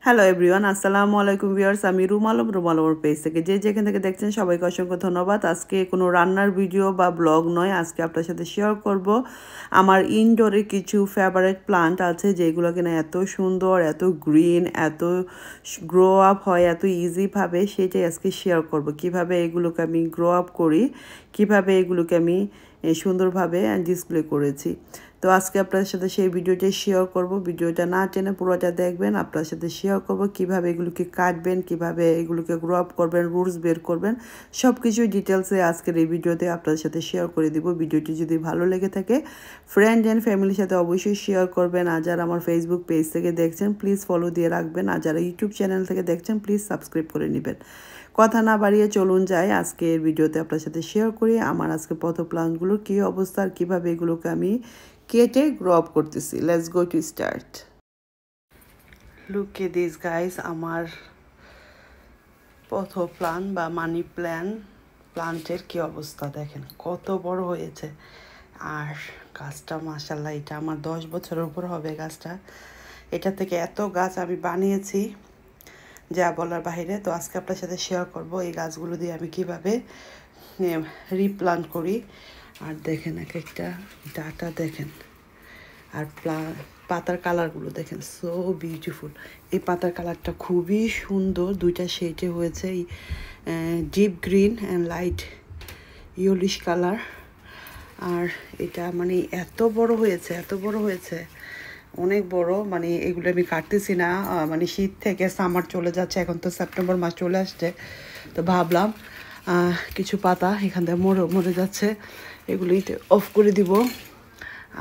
Hello everyone, আসসালামু আলাইকুম viewers. আমি রুমালম পেজ থেকে যেখান থেকে দেখছেন সবাইকে অসংখ্য ধন্যবাদ। আজকে কোনো রান্নার ভিডিও বা ব্লগ নয়, আজকে আপনার সাথে শেয়ার করব আমার ইনডোরে কিছু ফেভারিট প্লান্ট আছে যেগুলো কিনা এত সুন্দর, এত গ্রিন, এত গ্রো আপ হয় এত ইজিভাবে, সেটাই আজকে শেয়ার করব। কিভাবে এগুলোকে আমি গ্রো আপ করি, কিভাবে এগুলোকে আমি সুন্দরভাবে ডিসপ্লে করেছি। তো আজকে আপনার সাথে সেই ভিডিওটা শেয়ার করব। ভিডিওটা না টেনে পুরোটা দেখবেন। আপনার সাথে শেয়ার করব কিভাবে এগুলোকে কাটবেন, কিভাবে এগুলোকে গ্রো আপ করবেন, রুটস বের করবেন, সব কিছুই ডিটেলসে আজকের এই ভিডিওতে আপনার সাথে শেয়ার করে দিব। ভিডিওটি যদি ভালো লেগে থাকে ফ্রেন্ড অ্যান্ড ফ্যামিলির সাথে অবশ্যই শেয়ার করবেন। আর যারা আমার ফেসবুক পেজ থেকে দেখছেন প্লিজ ফলো দিয়ে রাখবেন। আর যারা ইউটিউব চ্যানেল থেকে দেখছেন প্লিজ সাবস্ক্রাইব করে নেবেন। কথা না বাড়িয়ে চলুন যাই আজকের ভিডিওতে আপনার সাথে শেয়ার করি আমার আজকে পথ প্লান্টগুলোর কী অবস্থা আর কীভাবে এগুলোকে আমি কেটে গ্রো আপ করতেছি। Let's go to start. Look at this guys, আমার পথ প্লান্ট বা মানি প্লান্টের কী অবস্থা দেখেন, কত বড় হয়েছে। আর গাছটা মাশাআল্লাহ, এটা আমার 10 বছরের উপর হবে গাছটা। এটা থেকে এত গাছ আমি বানিয়েছি যা বলার বাইরে। তো আজকে আপনার সাথে শেয়ার করব এই গাছগুলো দিয়ে আমি কিভাবে রিপ্লান্ট করি। আর দেখেন এক একটা ডাটা দেখেন, আর পাতার কালারগুলো দেখেন, সো বিউটিফুল। এই পাতার কালারটা খুবই সুন্দর, দুইটা শেডে হয়েছে, deep green and light yellowish colour. আর এটা মানে এত বড় হয়েছে, এত বড় হয়েছে, অনেক বড়। মানে এগুলো আমি কাটতেছি না, মানে শীত থেকে সামার চলে যাচ্ছে, এখন তো সেপ্টেম্বর মাস চলে আসছে। তো ভাবলাম কিছু পাতা এখান থেকে মরে যাচ্ছে, এগুলি অফ করে দিব।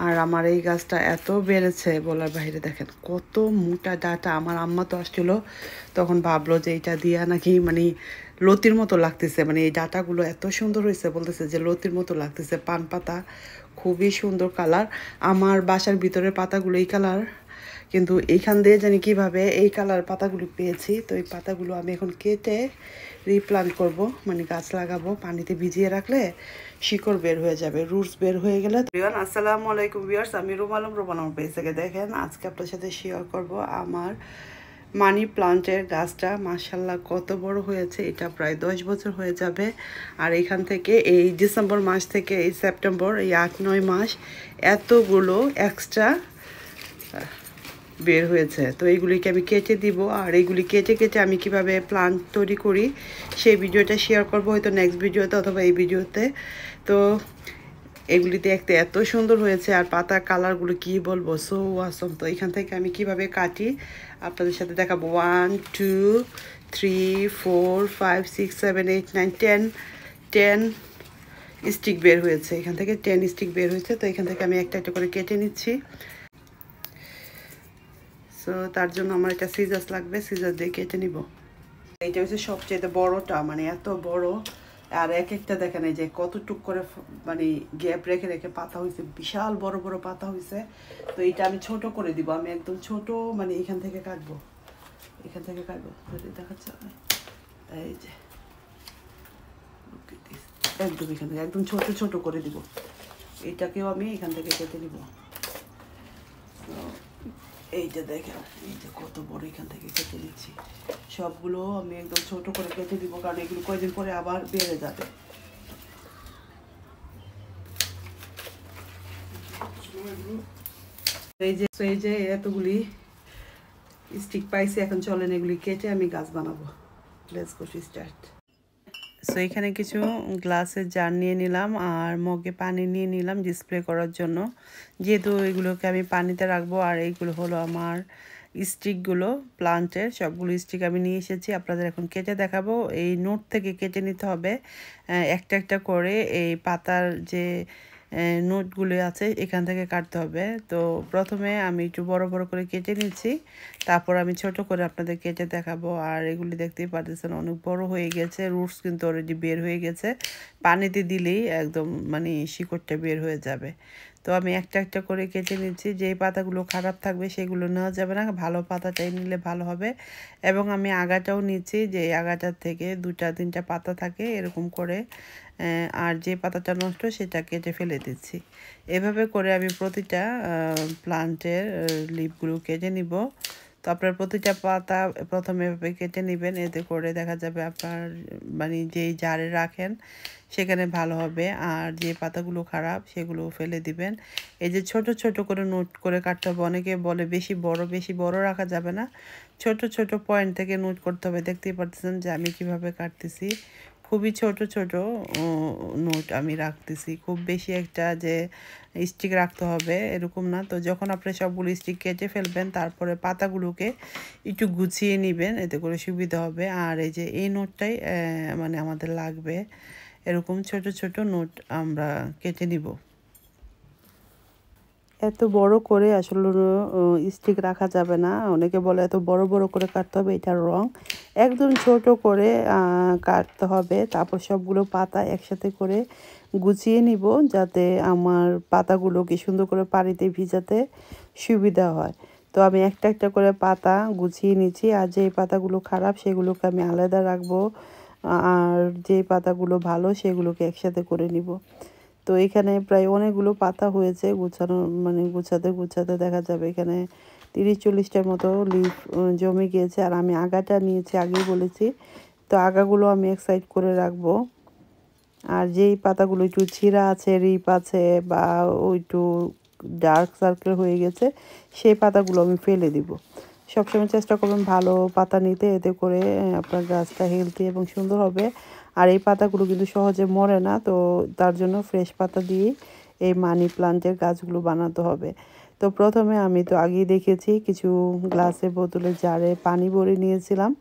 আর আমার এই গাছটা এত বেড়েছে বলার বাইরে, দেখেন কত মোটা ডাটা। আমার আম্মা তো আসছিল, তখন ভাবলো যে এটা দিয়া নাকি মানে লতির মতো লাগতেছে, মানে এই ডাটাগুলো এত সুন্দর হয়েছে, বলতেছে যে লতির মতো লাগতেছে। পান পাতা, খুবই সুন্দর কালার। আমার বাসার ভিতরের পাতাগুলো এই কালার, কিন্তু এইখান দিয়ে জানি কিভাবে এই কালার পাতাগুলো পেয়েছি। তো এই পাতাগুলো আমি এখন কেটে রিপ্লান্ট করব, মানে গাছ লাগাবো। পানিতে ভিজিয়ে রাখলে শিকড় বের হয়ে যাবে, রুটস বের হয়ে গেলে। আসসালামু আলাইকুম ভিউয়ার্স, আমি রুমালম পেজ থেকে দেখেন আজকে আপনার সাথে শেয়ার করব আমার মানি প্লান্টের গাছটা। মাশাআল্লাহ কত বড় হয়েছে, এটা প্রায় 10 বছর হয়ে যাবে। আর এখান থেকে এই ডিসেম্বর মাস থেকে এই সেপ্টেম্বর, এই 8-9 মাস এতগুলো এক্সট্রা বের হয়েছে। তো এইগুলিকে আমি কেটে দিব। আর এইগুলি কেটে কেটে আমি কিভাবে প্লান্ট তৈরি করি সেই ভিডিওটা শেয়ার করব, হয়তো নেক্সট ভিডিওতে অথবা এই ভিডিওতে। তো এগুলি দেখতে এত সুন্দর হয়েছে, আর পাতার কালারগুলো কি বলবো, সো ওয়াসম। তো এখান থেকে আমি কিভাবে কাটি আপনাদের সাথে দেখাবো। 1 2 3 4 5 6 7 8 9 10 স্টিক বের হয়েছে। এখান থেকে 10 স্টিক বের হয়েছে। তো এখান থেকে আমি একটা একটা করে কেটে নিচ্ছি। সো তার জন্য আমার একটা সিজার্স লাগবে, সিজার দিয়ে কেটে নিব। এইটা হচ্ছে সবচেয়ে বড়টা, মানে এত বড়। আর এক একটা দেখেন এই যে কতটুক করে মানে গ্যাপ রেখে রেখে পাতা হয়েছে, বিশাল বড় বড় পাতা হয়েছে। তো এইটা আমি ছোট করে দিব, আমি একদম ছোট, মানে এখান থেকে কাটবো, এখান থেকে কাটবো। দেখাচ্ছে এই যে একদম এখান থেকে একদম ছোট ছোট করে দিব। এইটাকেও আমি এখান থেকে কেটে নিব। এইটা দেখেন, এই যে কত বড়, এখান থেকে কেটে নিচ্ছি। সবগুলো আমি একদম ছোট করে কেটে দিব, কারণ এগুলো কয়েকদিন পরে আবার বেড়ে যাবে। এই যে এতগুলি স্টিক পাইছি, এখন চলেন এগুলি কেটে আমি গাছ বানাবো। Let's go to start. So এখানে কিছু গ্লাসের জার নিয়ে নিলাম, আর মগে পানি নিয়ে নিলাম ডিসপ্লে করার জন্য, যেহেতু এগুলোকে আমি পানিতে রাখবো। আর এইগুলো হলো আমার স্টিকগুলো, প্লান্টের সবগুলো স্টিক আমি নিয়ে এসেছি, আপনাদের এখন কেটে দেখাবো। এই নোট থেকে কেটে নিতে হবে একটা একটা করে, এই পাতার যে নোটগুলো আছে এখান থেকে কাটতে হবে। তো প্রথমে আমি একটু বড় বড় করে কেটে নিচ্ছি, তারপর আমি ছোট করে আপনাদের কেটে দেখাবো। আর এগুলি দেখতেই পাচ্ছেন অনেক বড় হয়ে গেছে, রুটস কিন্তু অলরেডি বের হয়ে গেছে। পানিতে দিলেই একদম মানে শিকড়টা বের হয়ে যাবে। তো আমি একটা একটা করে কেটে নিচ্ছি। যেই পাতাগুলো খারাপ থাকবে সেগুলো নেওয়া যাবে না, ভালো পাতাটাই নিলে ভালো হবে। এবং আমি আগাটাও নিচ্ছি, যে আগাটার থেকে 2-3টা পাতা থাকে এরকম করে, আর যে পাতাটা নষ্ট সেটা কেটে ফেলে দিচ্ছি। এভাবে করে আমি প্রতিটা প্লান্টের লিফগুলো কেটে নিব। তো আপনার প্রতিটা পাতা প্রথমে এভাবে কেটে নেবেন, এতে করে দেখা যাবে আপনার মানে যেই জারে রাখেন সেখানে ভালো হবে। আর যে পাতাগুলো খারাপ সেগুলো ফেলে দিবেন। এই যে ছোট ছোট করে নোট করে কাটতে হবে। অনেকে বলে বেশি বড় রাখা যাবে না, ছোট ছোট পয়েন্ট থেকে নোট করতে হবে। দেখতেই পাচ্ছেন যে আমি কিভাবে কাটতেছি, খুবই ছোট ছোট নোট আমি রাখতেছি। খুব বেশি একটা যে স্টিক রাখতে হবে এরকম না। তো যখন আপনি সবগুলো স্টিক কেটে ফেলবেন তারপরে পাতাগুলোকে একটু গুছিয়ে নেবেন, এতে করে সুবিধা হবে। আর এই যে এই নোটটাই মানে আমাদের লাগবে, এরকম ছোট ছোট নোট আমরা কেটে নিব। এত বড় করে আসলে স্টিক রাখা যাবে না। অনেকে বলে এত বড় বড় করে কাটতে হবে, এটা রং। একদম ছোট করে কাটতে হবে। তারপর সবগুলো পাতা একসাথে করে গুছিয়ে নিব, যাতে আমার পাতাগুলোকে সুন্দর করে পানিতে ভিজাতে সুবিধা হয়। তো আমি একটা একটা করে পাতা গুছিয়ে নিচ্ছি। আর যেই পাতাগুলো খারাপ সেগুলোকে আমি আলাদা রাখবো, আর যে পাতাগুলো ভালো সেগুলোকে একসাথে করে নিব। তো এখানে প্রায় অনেকগুলো পাতা হয়েছে গুছানো, মানে গুছাতে গুছাতে দেখা যাবে এখানে 30-40টার মতো লিফ জমে গিয়েছে। আর আমি আগাটা নিয়েছি, আগেই বলেছি। তো আগাগুলো আমি এক সাইড করে রাখবো। আর যেই পাতাগুলো একটু ছিঁড়া আছে, রিপ আছে, বা ওই একটু ডার্ক সার্কেল হয়ে গেছে, সেই পাতাগুলো আমি ফেলে দিব। সবসময় চেষ্টা করবেন ভালো পাতা নিতে, এতে করে আপনার গাছটা হেলদি এবং সুন্দর হবে। আর এই পাতাগুলো কিন্তু সহজে মরে না, তো তার জন্য ফ্রেশ পাতা দিয়ে এই মানি প্লান্টের গাছগুলো বানাতে হবে। তো প্রথমে আমি তো আগেই দেখেছি কিছু গ্লাসের বোতলে জারে পানি ভরে নিয়েছিলাম।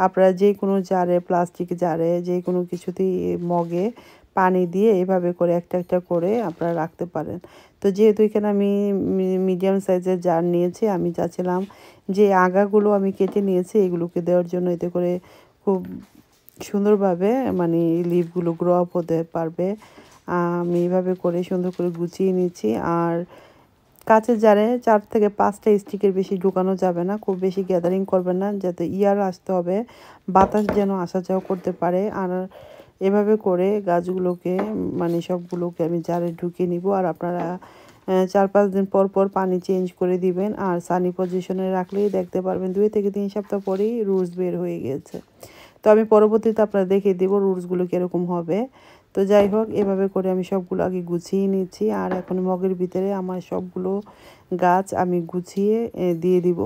আপনারা যে কোনো জারে, প্লাস্টিক জারে, যে কোনো কিছুতেই মগে পানি দিয়ে এভাবে করে একটা একটা করে আপনারা রাখতে পারেন। তো যেহেতু এখানে আমি মিডিয়াম সাইজের জার নিয়েছি, আমি চাচ্ছিলাম যে আগাগুলো আমি কেটে নিয়েছি এগুলোকে দেওয়ার জন্য, এতে করে খুব সুন্দরভাবে মানে লিফগুলো গ্রো আপ হতে পারবে। আমি এইভাবে করে সুন্দর করে গুছিয়ে নিচ্ছি। আর কাঁচের জারে 4 থেকে 5টা স্টিকের বেশি ঢুকানো যাবে না, খুব বেশি গ্যাদারিং করবেন না, যাতে ইয়ার আসতে হবে, বাতাস যেন আসা যাওয়া করতে পারে। আর এভাবে করে গাছগুলোকে মানে সবগুলোকে আমি জারে ঢুকিয়ে নিব। আর আপনারা 4-5 দিন পর পর পানি চেঞ্জ করে দিবেন। আর সানি পজিশনে রাখলেই দেখতে পারবেন 2 থেকে 3 সপ্তাহ পরেই রুটস বের হয়ে গিয়েছে। তো আমি পরবর্তীতে আপনারা দেখিয়ে দেবো রুটসগুলো কীরকম হবে। তো যাই হোক, এভাবে করে আমি সবগুলো আগে গুছিয়ে নিচ্ছি। আর এখন মগের ভিতরে আমার সবগুলো গাছ আমি গুছিয়ে দিয়ে দিব,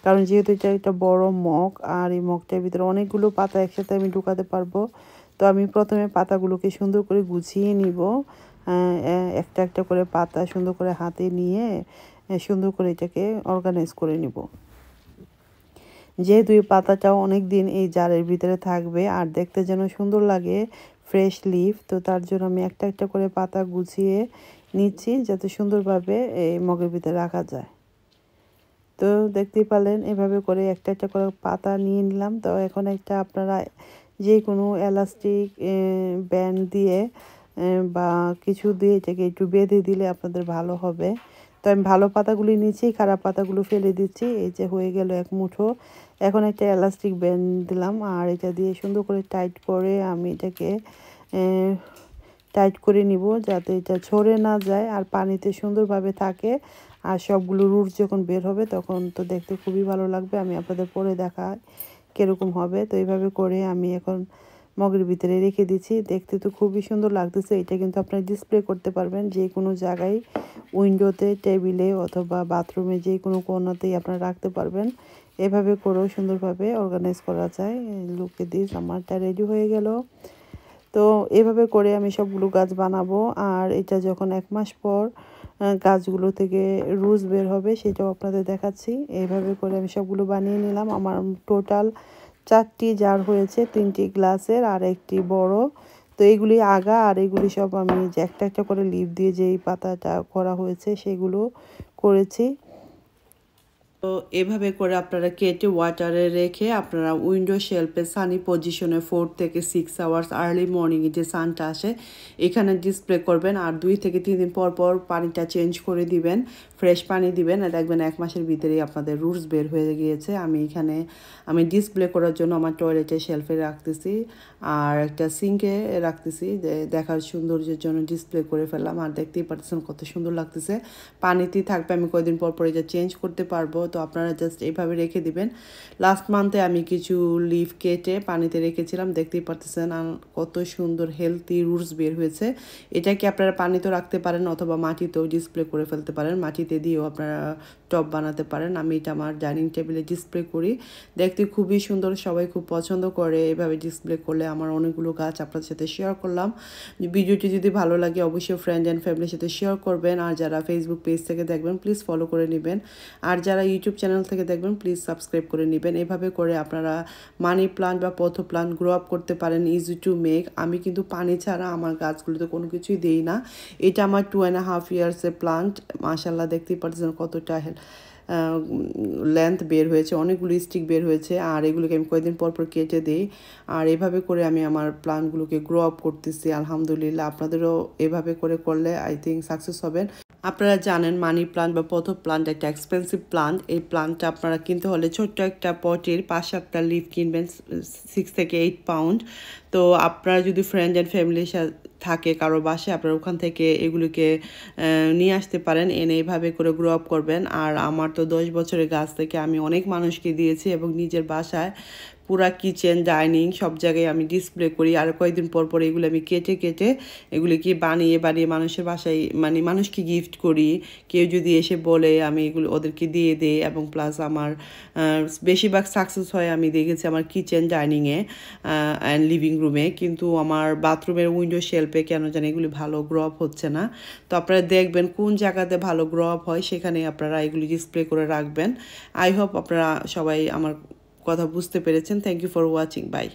কারণ যেহেতু এটা একটা বড় মগ, আর এই মগটার ভিতরে অনেকগুলো পাতা একসাথে আমি ঢুকাতে পারবো। তো আমি প্রথমে পাতাগুলোকে সুন্দর করে গুছিয়ে নিব, একটা একটা করে পাতা সুন্দর করে হাতে নিয়ে সুন্দর করে এটাকে অর্গানাইজ করে নিব। যেহেতু এই পাতাটাও অনেক দিন এই জারের ভিতরে থাকবে আর দেখতে যেন সুন্দর লাগে, ফ্রেশ লিফ, তো তার জন্য আমি একটা একটা করে পাতা গুছিয়ে নিচ্ছি, যাতে সুন্দরভাবে এই মগের ভিতরে রাখা যায়। তো দেখতেই পারলেন এভাবে করে একটা একটা করে পাতা নিয়ে নিলাম। তো এখন একটা আপনারা যে কোনো এলাস্টিক ব্যান্ড দিয়ে বা কিছু দিয়ে এটাকে একটু বেঁধে দিলে আপনাদের ভালো হবে। তো আমি ভালো পাতাগুলি নিচ্ছি, খারাপ পাতাগুলো ফেলে দিচ্ছি। এই যে হয়ে গেল এক মুঠো। এখন একটা এলাস্টিক ব্যান্ড দিলাম, আর এটা দিয়ে সুন্দর করে টাইট করে আমি এটাকে টাইট করে নিব, যাতে এটা ঝরে না যায় আর পানিতে সুন্দরভাবে থাকে। আর সবগুলো রুট যখন বের হবে তখন তো দেখতে খুবই ভালো লাগবে। আমি আপনাদের পরে দেখাই কীরকম হবে। তো এইভাবে করে আমি এখন মগের ভিতরে রেখে দিচ্ছি। দেখতে তো খুবই সুন্দর লাগতেছে। এটা কিন্তু আপনারা ডিসপ্লে করতে পারবেন যে কোনো জায়গায়, উইন্ডোতে, টেবিলে, অথবা বাথরুমে, যে কোনো কোণাতেই আপনারা রাখতে পারবেন। এভাবে করেও সুন্দরভাবে অর্গানাইজ করা যায়। লুকে দিস আমারটা রেডি হয়ে গেল। তো এভাবে করে আমি সবগুলো গাছ বানাবো। আর এটা যখন 1 মাস পর গাছগুলো থেকে রুটস বের হবে সেটাও আপনাদের দেখাচ্ছি। এইভাবে করে আমি সবগুলো বানিয়ে নিলাম। আমার টোটাল 4টি জার হয়েছে, 3টি গ্লাসের আর একটি বড়। তো এগুলি আগা, আর এগুলি সব আমি যে একটা একটা করে লিফ দিয়ে যেই পাতাটা করা হয়েছে সেগুলো করেছি। তো এভাবে করে আপনারা কেটে ওয়াটারে রেখে আপনারা উইন্ডো শেলফে সানি পজিশনে 4 থেকে 6 আওয়ার্স আর্লি মর্নিংয়ে যে সানটা আসে এখানে ডিসপ্লে করবেন। আর 2 থেকে 3 দিন পর পর পানিটা চেঞ্জ করে দিবেন, ফ্রেশ পানি দিবেন। আর দেখবেন 1 মাসের ভিতরেই আপনাদের রুটস বের হয়ে গিয়েছে। আমি ডিসপ্লে করার জন্য আমার টয়লেটের শেলফে রাখতেছি, আর একটা সিঙ্কে রাখতেছি, দেখার সৌন্দর্যের জন্য ডিসপ্লে করে ফেললাম। আর দেখতেই পাচ্ছেন কত সুন্দর লাগতেছে। পানিতেই থাকবে, আমি কয়েকদিন পর পর এটা চেঞ্জ করতে পারবো। তো তো আপনারা জাস্ট এইভাবে রেখে দিবেন। লাস্ট মান্থে আমি কিছু লিফ কেটে পানিতে রেখেছিলাম, দেখতেই পারতেছেন কত সুন্দর হেলদি রুটস বের হয়েছে। এটাকে আপনারা পানিতেও রাখতে পারেন অথবা মাটিতেও ডিসপ্লে করে ফেলতে পারেন, মাটিতে দিয়েও আপনারা টব বানাতে পারেন। আমি এটা আমার ডাইনিং টেবিলে ডিসপ্লে করি, দেখতে খুবই সুন্দর, সবাই খুব পছন্দ করে এভাবে ডিসপ্লে করলে। আমার অনেকগুলো গাছ আপনাদের সাথে শেয়ার করলাম। ভিডিওটি যদি ভালো লাগে অবশ্যই ফ্রেন্ড অ্যান্ড ফ্যামিলির সাথে শেয়ার করবেন। আর যারা ফেসবুক পেজ থেকে দেখবেন প্লিজ ফলো করে নেবেন, আর যারা ইউটিউব চ্যানেল থেকে দেখবেন প্লিজ সাবস্ক্রাইব করে নেবেন। এভাবে করে আপনারা মানি প্লান্ট বা পথ প্লান্ট গ্রো আপ করতে পারেন, ইজি টু মেক। আমি কিন্তু পানি ছাড়া আমার গাছগুলোতে কোনো কিছুই দিই না। এটা আমার 2.5 ইয়ার্সের প্লান্ট, মাশাল্লাহ দেখতেই পাচ্ছেন কতটা লেন্থ বের হয়েছে, অনেকগুলো স্টিক বের হয়েছে। আর এগুলোকে আমি কয়েকদিন পর পর কেটে দিই। আর এভাবে করে আমি আমার প্লান্টগুলোকে গ্রো আপ করতেছি আলহামদুলিল্লাহ। আপনাদেরও এভাবে করে করলে আই থিঙ্ক সাকসেস হবেন। আপনারা জানেন মানি প্লান্ট বা পথ প্লান্ট একটা এক্সপেন্সিভ প্লান্ট। এই প্লান্টটা আপনারা কিনতে হলে ছোট্ট একটা পটের 5-7টা লিফ কিনবেন, 6 থেকে 8 পাউন্ড। তো আপনারা যদি ফ্রেন্ড অ্যান্ড ফ্যামিলির সাথে থাকে কারো বাসায়, আপনারা ওখান থেকে এগুলিকে নিয়ে আসতে পারেন, এনে এইভাবে করে গ্রো আপ করবেন। আর আমার তো 10 বছরের গাছ থেকে আমি অনেক মানুষকে দিয়েছি এবং নিজের বাসায় পুরা কিচেন ডাইনিং সব জায়গায় আমি ডিসপ্লে করি। আর কয়েকদিন পর পর এগুলো আমি কেটে কেটে এগুলিকে বানিয়ে বানিয়ে মানুষের বাসায় মানে মানুষকে গিফট করি। কেউ যদি এসে বলে আমি এগুলো ওদেরকে দিয়ে দিই। এবং প্লাস আমার বেশিরভাগ সাকসেস হয় আমি দেখেছি আমার কিচেন ডাইনিংয়ে অ্যান্ড লিভিং রুমে, কিন্তু আমার বাথরুমের উইন্ডো শেলফে কেন জানি এগুলি ভালো গ্রো আপ হচ্ছে না। তো আপনারা দেখবেন কোন জায়গাতে ভালো গ্রো আপ হয়, সেখানে আপনারা এগুলি ডিসপ্লে করে রাখবেন। আই হোপ আপনারা সবাই আমার কথা বুঝতে পেরেছেন। Thank you for watching, by.